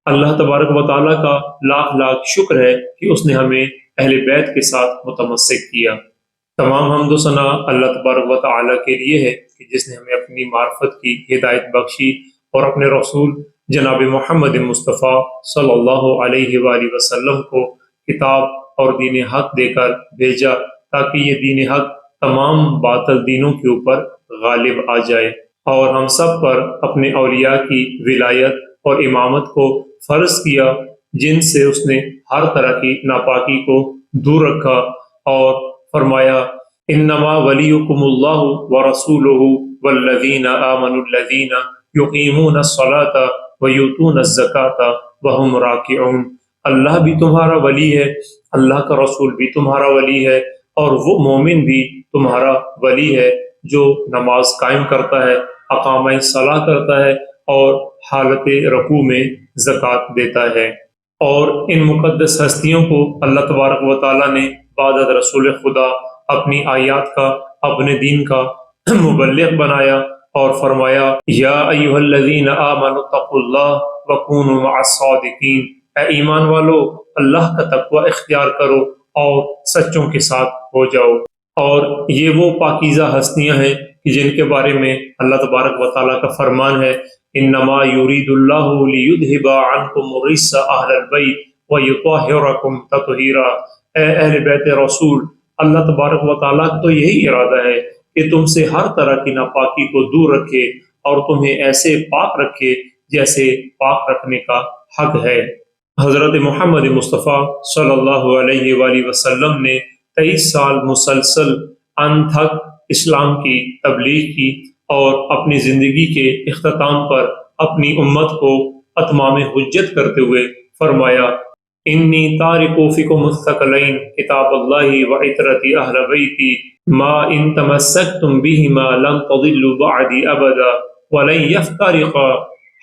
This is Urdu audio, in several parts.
اللہ تبارک و تعالیٰ کا لاکھ لاکھ شکر ہے کہ اس نے ہمیں اہل بیت کے ساتھ متمسک کیا۔ تمام حمد و ثنا اللہ تبارک و تعالیٰ کے لیے ہے کہ جس نے ہمیں اپنی معرفت کی ہدایت بخشی اور اپنے رسول جناب محمد مصطفیٰ صلی اللہ علیہ وآلہ وسلم کو کتاب اور دین حق دے کر بھیجا تاکہ یہ دین حق تمام باطل دینوں کے اوپر غالب آ جائے، اور ہم سب پر اپنے اولیاء کی ولایت اور امامت کو فرض کیا جن سے اس نے ہر طرح کی ناپاکی کو دور رکھا، اور فرمایا انما ولیکم اللہ ورسولہ والذین آمنوا الذین یقیمون الصلاۃ ویؤتون الزکاۃ وہم راکعون۔ اللہ بھی تمہارا ولی ہے، اللہ کا رسول بھی تمہارا ولی ہے، اور وہ مومن بھی تمہارا ولی ہے جو نماز قائم کرتا ہے، اقامہ صلاح کرتا ہے، اور حالت رکوع میں زکوٰۃ دیتا ہے۔ اور ان مقدس ہستیوں کو اللہ تبارک و تعالیٰ نے بعد از رسول خدا اپنی آیات کا، اپنے دین کا مبلغ بنایا اور فرمایا یا ایھا الذین آمنوا اتقوا اللہ وکونوا مع الصادقین، اے ایمان والو اللہ کا تقوی اختیار کرو اور سچوں کے ساتھ ہو جاؤ۔ اور یہ وہ پاکیزہ ہستیاں ہیں کہ جن کے بارے میں اللہ تبارک و تعالیٰ کا فرمان ہے انما یرید اللہ لیذھب عنکم الرجس اہل البیت ویطہرکم تطہیرا۔ اے اہل بیت رسول، اللہ تبارک و تعالیٰ کا تو یہی ارادہ ہے کہ تم سے ہر طرح کی ناپاکی کو دور رکھے اور تمہیں ایسے پاک رکھے جیسے پاک رکھنے کا حق ہے۔ حضرت محمد مصطفیٰ صلی اللہ علیہ وآلہ وسلم نے 23 سال مسلسل انتھک اسلام کی تبلیغ کی، اور اپنی زندگی کے اختتام پر اپنی امت کو اتمام حجت کرتے ہوئے فرمایا انی تارک فیکم الثقلین کتاب اللہ وعطرتی اہل بیتی ما ان تمسکتم بہما لن تضلوا بعدی ابدا ولن یفترقا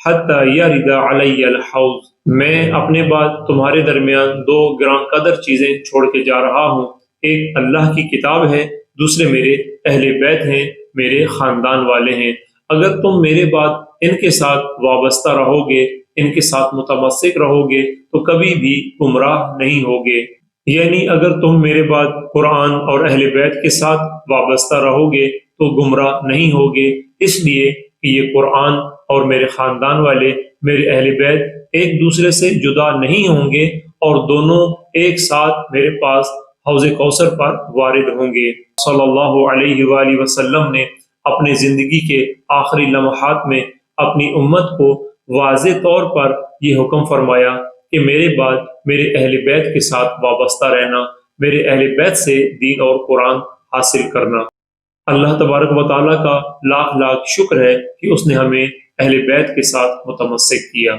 حتی یرد علی الحوض۔ میں اپنے بعد تمہارے درمیان 2 گراں قدر چیزیں چھوڑ کے جا رہا ہوں، ایک اللہ کی کتاب ہے، دوسرے میرے اہل بیت ہیں، میرے خاندان والے ہیں۔ اگر تم میرے بعد ان کے ساتھ وابستہ رہو گے، ان کے ساتھ متمسک رہو گے تو کبھی بھی گمراہ نہیں ہوگے۔ یعنی اگر تم میرے بعد قرآن اور اہل بیت کے ساتھ وابستہ رہو گے تو گمراہ نہیں ہوگے، اس لیے کہ یہ قرآن اور میرے خاندان والے، میرے اہل بیت ایک دوسرے سے جدا نہیں ہوں گے، اور دونوں ایک ساتھ میرے پاس حوض کوثر پر وارد ہوں گے۔ صلی اللہ علیہ وآلہ وسلم نے اپنے زندگی کے آخری لمحات میں اپنی امت کو واضح طور پر یہ حکم فرمایا کہ میرے بعد میرے اہل بیت کے ساتھ وابستہ رہنا، میرے اہل بیت سے دین اور قرآن حاصل کرنا۔ اللہ تبارک و تعالیٰ کا لاکھ لاکھ شکر ہے کہ اس نے ہمیں اہل بیت کے ساتھ متمسک کیا۔